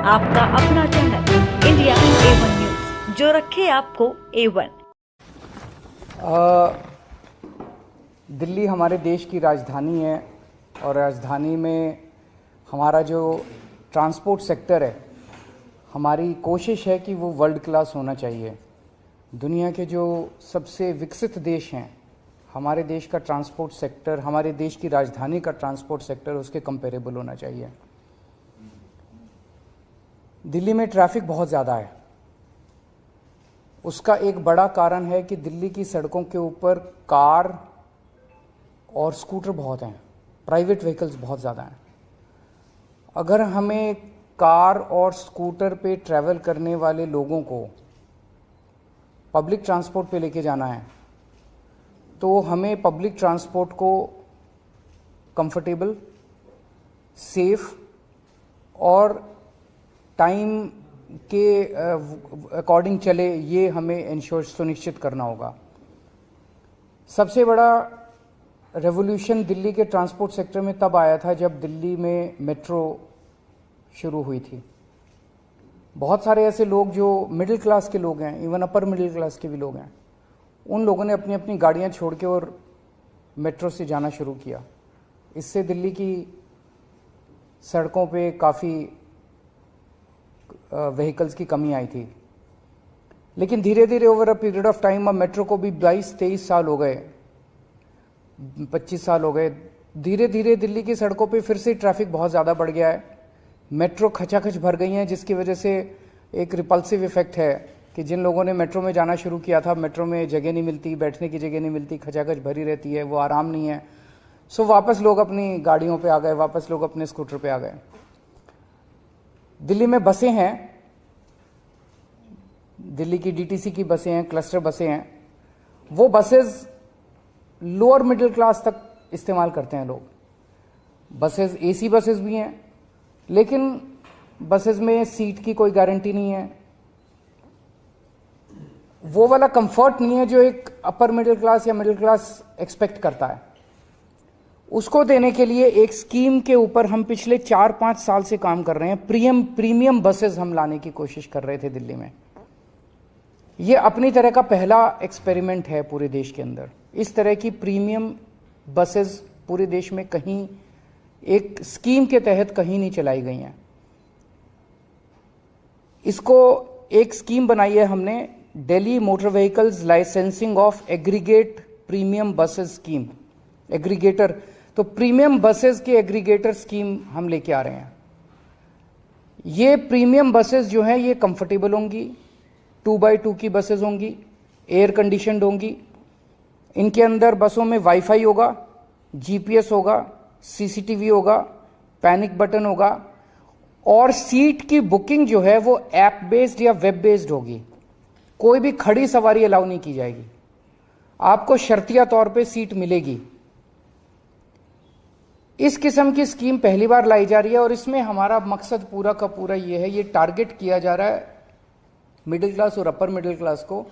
आपका अपना channel India A1 news, जो रखे आपको A1। दिल्ली हमारे देश की राजधानी है और राजधानी में हमारा जो ट्रांसपोर्ट सेक्टर है, हमारी कोशिश है कि वो वर्ल्ड क्लास होना चाहिए। दुनिया के जो सबसे विकसित देश हैं, हमारे देश का ट्रांसपोर्ट सेक्टर, हमारे देश की राजधानी का ट्रांसपोर्ट सेक्टर उसके कंपेरेबल होना चाहिए। दिल्ली में ट्रैफिक बहुत ज़्यादा है। उसका एक बड़ा कारण है कि दिल्ली की सड़कों के ऊपर कार और स्कूटर बहुत हैं, प्राइवेट व्हीकल्स बहुत ज़्यादा हैं। अगर हमें कार और स्कूटर पे ट्रैवल करने वाले लोगों को पब्लिक ट्रांसपोर्ट पे लेके जाना है, तो हमें पब्लिक ट्रांसपोर्ट को कंफर्टेबल, सेफ और टाइम के अकॉर्डिंग चले, ये हमें सुनिश्चित करना होगा। सबसे बड़ा रेवोल्यूशन दिल्ली के ट्रांसपोर्ट सेक्टर में तब आया था जब दिल्ली में मेट्रो शुरू हुई थी। बहुत सारे ऐसे लोग जो मिडिल क्लास के लोग हैं, इवन अपर मिडिल क्लास के भी लोग हैं, उन लोगों ने अपनी अपनी गाड़ियां छोड़ के और मेट्रो से जाना शुरू किया। इससे दिल्ली की सड़कों पे काफ़ी व्हीकल्स की कमी आई थी। लेकिन धीरे धीरे over a period of time, अब मेट्रो को भी 22-23 साल हो गए, 25 साल हो गए, धीरे धीरे दिल्ली की सड़कों पे फिर से ट्रैफिक बहुत ज़्यादा बढ़ गया है। मेट्रो खचाखच भर गई हैं, जिसकी वजह से एक रिपल्सिव इफेक्ट है कि जिन लोगों ने मेट्रो में जाना शुरू किया था, मेट्रो में जगह नहीं मिलती, बैठने की जगह नहीं मिलती, खचाखच भरी रहती है, वो आराम नहीं है। सो वापस लोग अपनी गाड़ियों पे आ गए, वापस लोग अपने स्कूटर पे आ गए। दिल्ली में बसें हैं, दिल्ली की डीटीसी की बसें हैं, क्लस्टर बसें हैं। वो बसेस लोअर मिडिल क्लास तक इस्तेमाल करते हैं लोग। बसेस एसी बसेस भी हैं, लेकिन बसेस में सीट की कोई गारंटी नहीं है। वो वाला कंफर्ट नहीं है जो एक अपर मिडिल क्लास या मिडिल क्लास एक्सपेक्ट करता है। उसको देने के लिए एक स्कीम के ऊपर हम पिछले 4-5 साल से काम कर रहे हैं। प्रीमियम बसेस हम लाने की कोशिश कर रहे थे दिल्ली में। ये अपनी तरह का पहला एक्सपेरिमेंट है पूरे देश के अंदर। इस तरह की प्रीमियम बसेस पूरे देश में कहीं एक स्कीम के तहत कहीं नहीं चलाई गई हैं। इसको एक स्कीम बनाई है हमने, Delhi motor vehicles licensing of aggregate premium buses scheme, aggregator. तो प्रीमियम बसेस की एग्रीगेटर स्कीम हम लेके आ रहे हैं। ये प्रीमियम बसेस जो हैं, ये कंफर्टेबल होंगी, 2x2 की बसेस होंगी, एयर कंडीशनड होंगी। इनके अंदर बसों में वाईफाई होगा, जीपीएस होगा, सीसीटीवी होगा, पैनिक बटन होगा, और सीट की बुकिंग जो है वो ऐप बेस्ड या वेब बेस्ड होगी। कोई भी खड़ी सवारी अलाउ नहीं की जाएगी, आपको शर्तिया तौर पे सीट मिलेगी। इस किस्म की स्कीम पहली बार लाई जा रही है और इसमें हमारा मकसद पूरा का पूरा ये है, ये टारगेट किया जा रहा है मिडिल क्लास और अपर मिडिल क्लास को,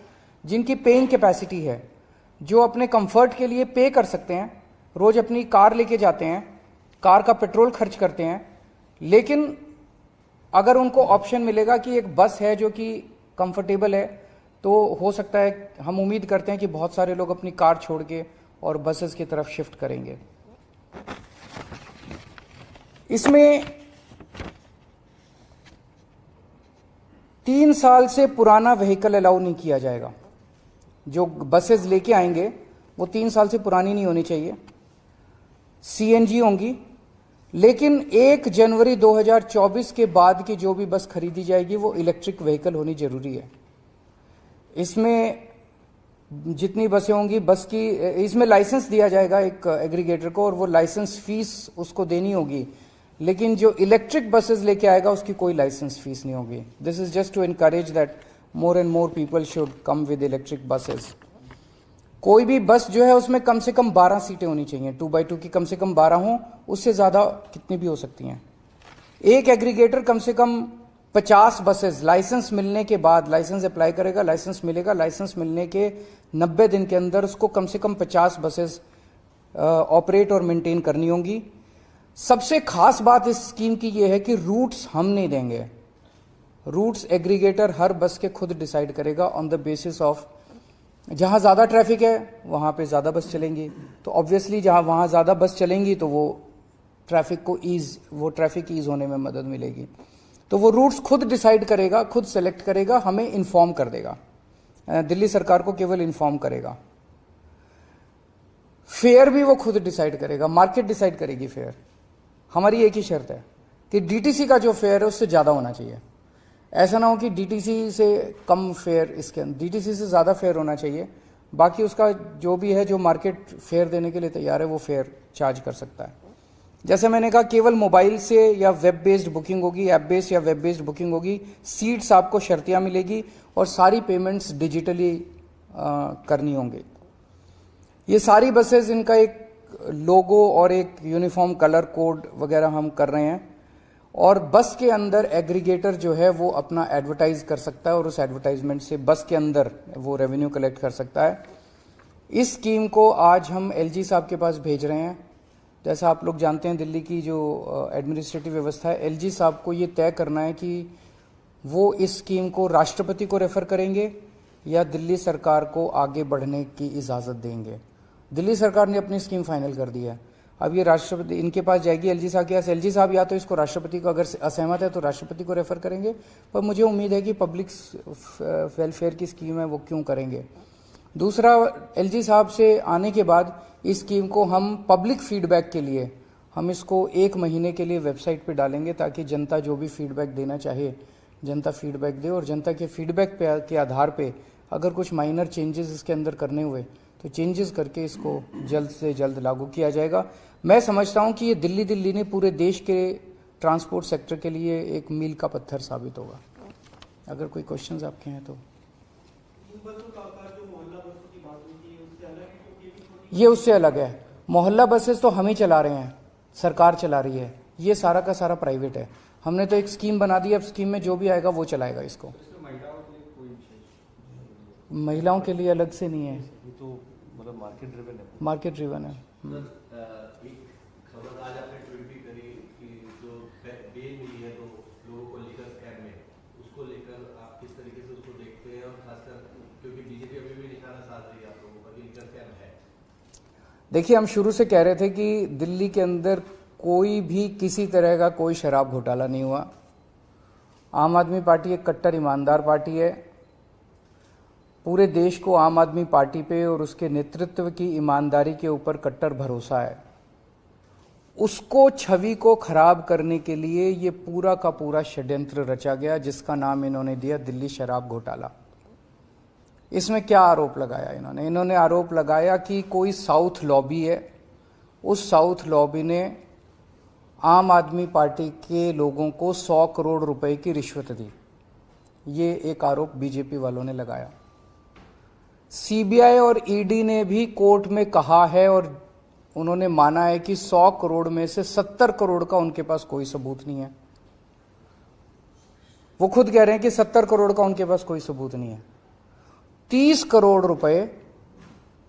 जिनकी पेइंग कैपेसिटी है, जो अपने कंफर्ट के लिए पे कर सकते हैं, रोज अपनी कार लेके जाते हैं, कार का पेट्रोल खर्च करते हैं। लेकिन अगर उनको ऑप्शन मिलेगा कि एक बस है जो कि कंफर्टेबल है, तो हो सकता है, हम उम्मीद करते हैं कि बहुत सारे लोग अपनी कार छोड़ के और बसेस की तरफ शिफ्ट करेंगे। इसमें 3 साल से पुराना व्हीकल अलाउ नहीं किया जाएगा। जो बसेस लेके आएंगे वो 3 साल से पुरानी नहीं होनी चाहिए, सीएनजी होंगी। लेकिन 1 जनवरी 2024 के बाद की जो भी बस खरीदी जाएगी वो इलेक्ट्रिक व्हीकल होनी जरूरी है। इसमें जितनी बसें होंगी, बस की इसमें लाइसेंस दिया जाएगा एक एग्रीगेटर को, और वो लाइसेंस फीस उसको देनी होगी। लेकिन जो इलेक्ट्रिक बसेस लेके आएगा उसकी कोई लाइसेंस फीस नहीं होगी। This is just to encourage that more and more people should come with electric buses. कोई भी बस जो है उसमें कम से कम 12 सीटें होनी चाहिए, 2x2 की कम से कम 12 हों, उससे ज़्यादा कितनी भी हो सकती हैं। एक एग्रीगेटर कम से कम 50 बसेस लाइसेंस मिलने के बाद, लाइसेंस अप्लाई करेगा, लाइसेंस मिलेगा, लाइसेंस मिलने के 90 दिन के अंदर उसको कम से कम 50 बसेस ऑपरेट और मेंटेन करनी होंगी। सबसे खास बात इस स्कीम की यह है कि रूट्स हम नहीं देंगे, रूट्स एग्रीगेटर हर बस के खुद डिसाइड करेगा ऑन द बेसिस ऑफ जहां ज्यादा ट्रैफिक है वहां पे ज्यादा बस चलेंगी, तो ऑब्वियसली जहां वहां ज्यादा बस चलेंगी तो वो ट्रैफिक ईज होने में मदद मिलेगी। तो वो रूट्स खुद डिसाइड करेगा, खुद सेलेक्ट करेगा, हमें इन्फॉर्म कर देगा, दिल्ली सरकार को केवल इन्फॉर्म करेगा। फेयर भी वो खुद डिसाइड करेगा, मार्केट डिसाइड करेगी फेयर। हमारी एक ही शर्त है कि डीटीसी का जो फेयर है उससे ज्यादा होना चाहिए। ऐसा ना हो कि डीटीसी से कम फेयर, इसके अंदर डीटीसी से ज्यादा फेयर होना चाहिए। बाकी उसका जो भी है, जो मार्केट फेयर देने के लिए तैयार है वो फेयर चार्ज कर सकता है। जैसे मैंने कहा, केवल मोबाइल से या वेब बेस्ड बुकिंग होगी, ऐप बेस्ड या वेब बेस्ड बुकिंग होगी। सीट्स आपको शर्तियां मिलेगी और सारी पेमेंट्स डिजिटली करनी होंगी। ये सारी बसेस, इनका एक लोगो और एक यूनिफॉर्म कलर कोड वगैरह हम कर रहे हैं, और बस के अंदर एग्रीगेटर जो है वो अपना एडवर्टाइज कर सकता है और उस एडवर्टाइजमेंट से बस के अंदर वो रेवेन्यू कलेक्ट कर सकता है। इस स्कीम को आज हम एलजी साहब के पास भेज रहे हैं। जैसा आप लोग जानते हैं, दिल्ली की जो एडमिनिस्ट्रेटिव व्यवस्था है, एलजी साहब को ये तय करना है कि वो इस स्कीम को राष्ट्रपति को रेफर करेंगे या दिल्ली सरकार को आगे बढ़ने की इजाज़त देंगे। दिल्ली सरकार ने अपनी स्कीम फाइनल कर दी है, अब ये राष्ट्रपति इनके पास जाएगी, एलजी साहब के पास। एलजी साहब या तो इसको राष्ट्रपति को, अगर असहमत है तो राष्ट्रपति को रेफर करेंगे, पर मुझे उम्मीद है कि पब्लिक वेलफेयर की स्कीम है वो क्यों करेंगे। दूसरा, एलजी साहब से आने के बाद इस स्कीम को हम पब्लिक फीडबैक के लिए हम इसको 1 महीने के लिए वेबसाइट पे डालेंगे, ताकि जनता जो भी फीडबैक देना चाहे जनता फीडबैक दे, और जनता के फीडबैक के आधार पे अगर कुछ माइनर चेंजेस इसके अंदर करने हुए तो चेंजेस करके इसको जल्द से जल्द लागू किया जाएगा। मैं समझता हूं कि ये दिल्ली नहीं, पूरे देश के ट्रांसपोर्ट सेक्टर के लिए एक मील का पत्थर साबित होगा। अगर कोई क्वेश्चंस आपके हैं तो। ये उससे अलग है। मोहल्ला बसेस तो हम ही चला रहे हैं, सरकार चला रही है, ये सारा का सारा प्राइवेट है। हमने तो एक स्कीम बना दी, अब स्कीम में जो भी आएगा वो चलाएगा इसको। महिलाओं के लिए अलग से नहीं है, तो मतलब मार्केट ड्रिवन है। एक खबर आज आपने ट्वीट भी करी कि जो बेल मिली है तो लोगों को लीगल स्कैम में, उसको लेकर आप किस तरीके से उसको देखते हैं, और खासकर क्योंकि बीजेपी अभी भी निशाना साध रही है आप लोगों पर, लीगल स्कैम है। देखिए, हम शुरू से कह रहे थे कि दिल्ली के अंदर कोई भी किसी तरह का कोई शराब घोटाला नहीं हुआ। आम आदमी पार्टी एक कट्टर ईमानदार पार्टी है। पूरे देश को आम आदमी पार्टी पे और उसके नेतृत्व की ईमानदारी के ऊपर कट्टर भरोसा है। उसको, छवि को खराब करने के लिए ये पूरा का पूरा षड्यंत्र रचा गया, जिसका नाम इन्होंने दिया दिल्ली शराब घोटाला। इसमें क्या आरोप लगाया इन्होंने आरोप लगाया कि कोई साउथ लॉबी है, उस साउथ लॉबी ने आम आदमी पार्टी के लोगों को 100 करोड़ रुपए की रिश्वत दी। ये एक आरोप बीजेपी वालों ने लगाया। सीबीआई और ईडी ने भी कोर्ट में कहा है और उन्होंने माना है कि 100 करोड़ में से 70 करोड़ का उनके पास कोई सबूत नहीं है। वो खुद कह रहे हैं कि 70 करोड़ का उनके पास कोई सबूत नहीं है। 30 करोड़ रुपए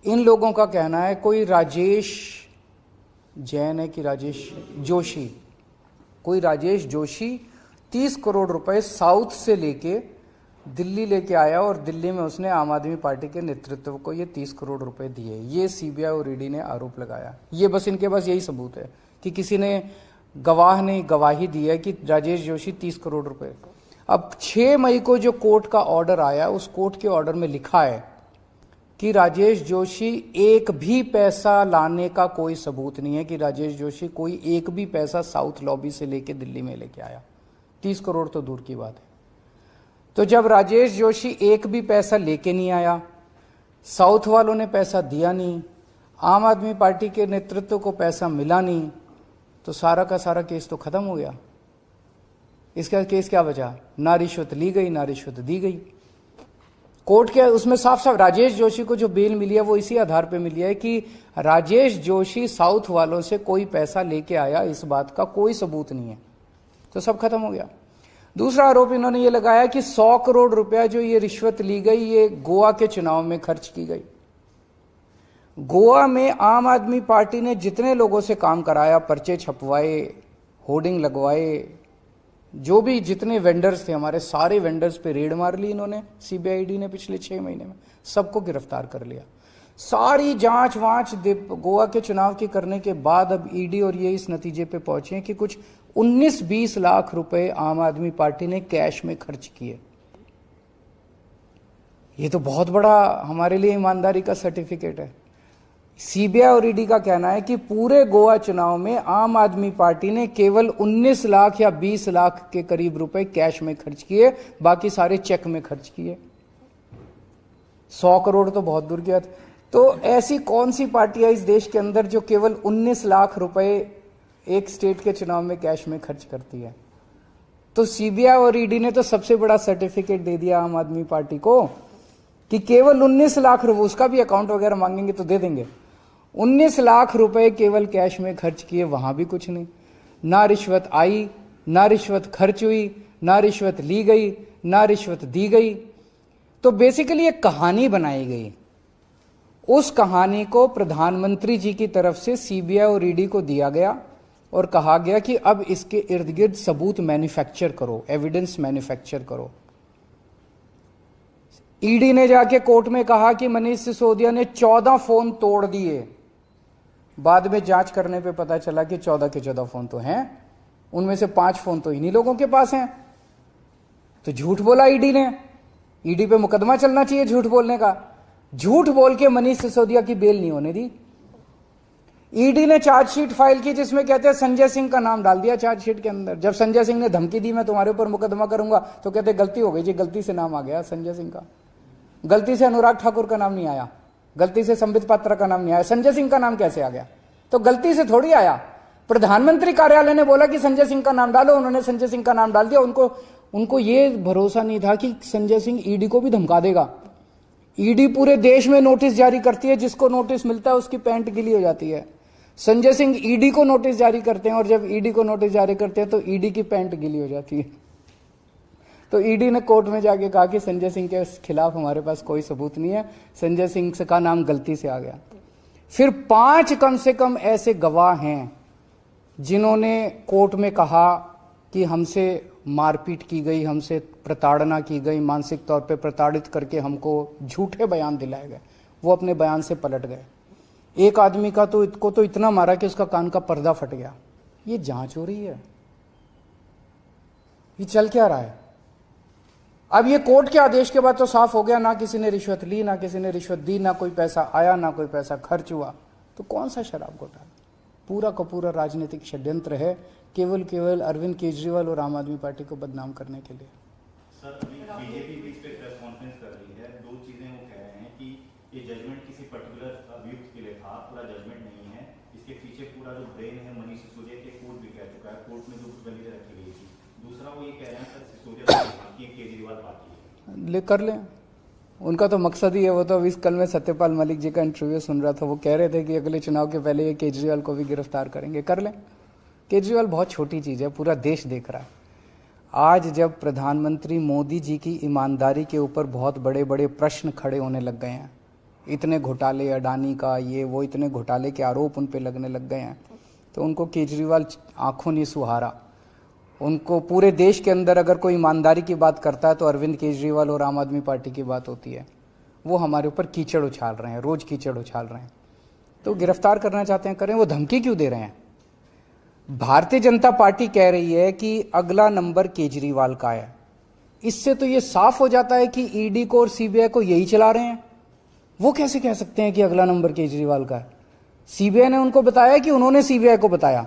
इन लोगों का कहना है, कोई राजेश जैन है कि राजेश जोशी, कोई राजेश जोशी 30 करोड़ रुपए साउथ से लेके दिल्ली लेके आया और दिल्ली में उसने आम आदमी पार्टी के नेतृत्व को ये 30 करोड़ रुपए दिए। ये सीबीआई और ईडी ने आरोप लगाया। ये बस इनके पास यही सबूत है कि किसी ने, गवाह ने गवाही दी है कि राजेश जोशी 30 करोड़ रुपए। अब 6 मई को जो कोर्ट का ऑर्डर आया, उस कोर्ट के ऑर्डर में लिखा है कि राजेश जोशी एक भी पैसा लाने का कोई सबूत नहीं है, कि राजेश जोशी कोई एक भी पैसा साउथ लॉबी से लेके दिल्ली में लेके आया। 30 करोड़ तो दूर की बात है। तो जब राजेश जोशी एक भी पैसा लेके नहीं आया, साउथ वालों ने पैसा दिया नहीं, आम आदमी पार्टी के नेतृत्व को पैसा मिला नहीं, तो सारा का सारा केस तो खत्म हो गया। इसका केस क्या बचा? ना रिश्वत ली गई, ना रिश्वत दी गई। कोर्ट के उसमें साफ साफ राजेश जोशी को जो बेल मिली है वो इसी आधार पे मिली है कि राजेश जोशी साउथ वालों से कोई पैसा लेके आया, इस बात का कोई सबूत नहीं है। तो सब खत्म हो गया। दूसरा आरोप इन्होंने ये लगाया कि 100 करोड़ रुपया जो ये रिश्वत ली गई, ये गोवा के चुनाव में खर्च की गई। गोवा में आम आदमी पार्टी ने जितने लोगों से काम कराया, पर्चे छपवाए, होर्डिंग लगवाए, जो भी जितने वेंडर्स थे हमारे, सारे वेंडर्स पे रेड मार ली इन्होंने, सीबीआईडी ने पिछले 6 महीने में सबको गिरफ्तार कर लिया। सारी जांच वांच गोवा के चुनाव की करने के बाद अब ईडी और ये इस नतीजे पे पहुंचे हैं कि कुछ 19-20 लाख रुपए आम आदमी पार्टी ने कैश में खर्च किए। ये तो बहुत बड़ा हमारे लिए ईमानदारी का सर्टिफिकेट है। सीबीआई और ईडी का कहना है कि पूरे गोवा चुनाव में आम आदमी पार्टी ने केवल 19 लाख या 20 लाख के करीब रुपए कैश में खर्च किए, बाकी सारे चेक में खर्च किए। 100 करोड़ तो बहुत दूर की बात। तो ऐसी कौन सी पार्टी है इस देश के अंदर जो केवल 19 लाख रुपए एक स्टेट के चुनाव में कैश में खर्च करती है? तो सीबीआई और ईडी ने तो सबसे बड़ा सर्टिफिकेट दे दिया आम आदमी पार्टी को कि केवल 19 लाख रुपए, उसका भी अकाउंट वगैरह मांगेंगे तो दे देंगे, 19 लाख रुपए केवल कैश में खर्च किए, वहां भी कुछ नहीं। ना रिश्वत आई, ना रिश्वत खर्च हुई, ना रिश्वत ली गई, ना रिश्वत दी गई। तो बेसिकली एक कहानी बनाई गई। उस कहानी को प्रधानमंत्री जी की तरफ से सीबीआई और ईडी को दिया गया और कहा गया कि अब इसके इर्द गिर्द सबूत मैन्युफैक्चर करो, एविडेंस मैन्युफैक्चर करो। ईडी ने जाके कोर्ट में कहा कि मनीष सिसोदिया ने 14 फोन तोड़ दिए। बाद में जांच करने पे पता चला कि 14 के 14 फोन तो हैं, उनमें से 5 फोन तो इन्हीं लोगों के पास हैं। तो झूठ बोला ईडी ने। ईडी पे मुकदमा चलना चाहिए झूठ बोलने का। झूठ बोल के मनीष सिसोदिया की बेल नहीं होने दी। ईडी ने चार्जशीट फाइल की जिसमें कहते हैं संजय सिंह का नाम डाल दिया चार्जशीट के अंदर। जब संजय सिंह ने धमकी दी मैं तुम्हारे ऊपर मुकदमा करूंगा, तो कहते गलती हो गई जी, गलती से नाम आ गया संजय सिंह का, गलती से अनुराग ठाकुर का नाम नहीं आया, गलती से संबित पात्रा का नाम नहीं आया, संजय सिंह का नाम कैसे आ गया? तो गलती से थोड़ी आया। प्रधानमंत्री कार्यालय ने बोला कि संजय सिंह का नाम डालो, उन्होंने संजय सिंह का नाम डाल दिया। उनको ये भरोसा नहीं था कि संजय सिंह ईडी को भी धमका देगा। ईडी पूरे देश में नोटिस जारी करती है, जिसको नोटिस मिलता है उसकी पैंट गीली हो जाती है। संजय सिंह ईडी को नोटिस जारी करते हैं और जब ईडी को नोटिस जारी करते हैं तो ईडी की पैंट गीली हो जाती है। तो ईडी ने कोर्ट में जाके कहा कि संजय सिंह के खिलाफ हमारे पास कोई सबूत नहीं है, संजय सिंह का नाम गलती से आ गया। फिर 5 कम से कम ऐसे गवाह हैं जिन्होंने कोर्ट में कहा कि हमसे मारपीट की गई, हमसे प्रताड़ना की गई, मानसिक तौर पे प्रताड़ित करके हमको झूठे बयान दिलाए गए। वो अपने बयान से पलट गए। एक आदमी का तो इसको तो इतना मारा कि उसका कान का पर्दा फट गया। ये जांच हो रही है, ये चल क्या रहा है? अब ये कोर्ट के आदेश के बाद तो साफ हो गया, ना किसी ने रिश्वत ली, ना किसी ने रिश्वत दी, ना कोई पैसा आया, ना कोई पैसा खर्च हुआ। तो कौन सा शराब घोटाला? पूरा का पूरा राजनीतिक षड्यंत्र है, केवल अरविंद केजरीवाल और आम आदमी पार्टी को बदनाम करने के लिए। सर, बीजेपी बीच पे प्रेस कॉन्फ्रेंस कर रही है। 2 चीजें वो कह रहे हैं कि ये जजमेंट किसी पर्टिकुलर अभियुक्त के लिए था, पूरा जजमेंट नहीं है। इसके पीछे पूरा जो ब्रेन है मनीष सिसोदिया के कोर्ट भी कह चुका है, कोर्ट में जो कुछ दलीलें रखी गई थी। दूसरा वो ये कह रहे हैं सर सिसोदिया की केजरीवाल पार्टी है। कर लें, उनका तो मकसद ही है। वो तो अभी कल मैं सत्यपाल मलिक जी का इंटरव्यू सुन रहा था, वो कह रहे थे कि अगले चुनाव के पहले ये केजरीवाल को भी गिरफ्तार करेंगे। कर लें, केजरीवाल बहुत छोटी चीज है, पूरा देश देख रहा है। आज जब प्रधानमंत्री मोदी जी की ईमानदारी के ऊपर बहुत बड़े बड़े प्रश्न खड़े होने लग गए हैं, इतने घोटाले अडानी का ये वो, इतने घोटाले के आरोप उन पे लगने लग गए हैं, तो उनको केजरीवाल आंखों नहीं सुहारा। उनको पूरे देश के अंदर अगर कोई ईमानदारी की बात करता है तो अरविंद केजरीवाल और आम आदमी पार्टी की बात होती है। वो हमारे ऊपर कीचड़ उछाल रहे हैं, रोज कीचड़ उछाल रहे हैं। तो गिरफ्तार करना चाहते हैं, करें। वो धमकी क्यों दे रहे हैं? भारतीय जनता पार्टी कह रही है कि अगला नंबर केजरीवाल का है। इससे तो ये साफ हो जाता है कि ईडी को और सीबीआई को यही चला रहे हैं। वो कैसे कह सकते हैं कि अगला नंबर केजरीवाल का है? सीबीआई ने उनको बताया कि उन्होंने सीबीआई को बताया।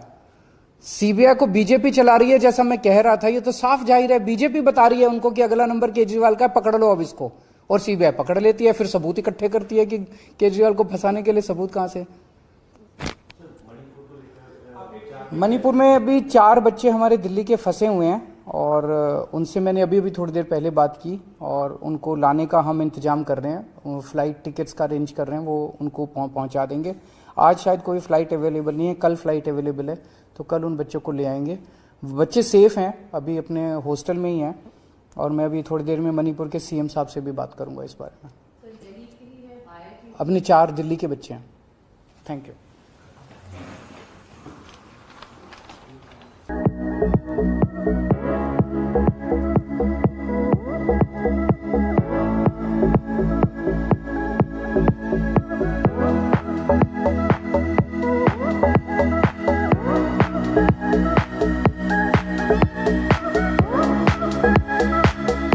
सीबीआई को बीजेपी चला रही है, जैसा मैं कह रहा था। ये तो साफ जाहिर है, बीजेपी बता रही है उनको कि अगला नंबर केजरीवाल का है, पकड़ लो अब इसको। और सीबीआई पकड़ लेती है, फिर सबूत इकट्ठे करती है कि केजरीवाल को फंसाने के लिए सबूत कहां से। मणिपुर में अभी 4 बच्चे हमारे दिल्ली के फंसे हुए हैं और उनसे मैंने अभी थोड़ी देर पहले बात की और उनको लाने का हम इंतजाम कर रहे हैं। फ्लाइट टिकट्स का अरेंज कर रहे हैं, वो उनको पहुंचा देंगे। आज शायद कोई फ्लाइट अवेलेबल नहीं है, कल फ्लाइट अवेलेबल है, तो कल उन बच्चों को ले आएंगे। बच्चे सेफ हैं, अभी अपने हॉस्टल में ही हैं और मैं अभी थोड़ी देर में मणिपुर के सीएम साहब से भी बात करूंगा इस बारे में। अपने 4 दिल्ली के बच्चे हैं। Thank you.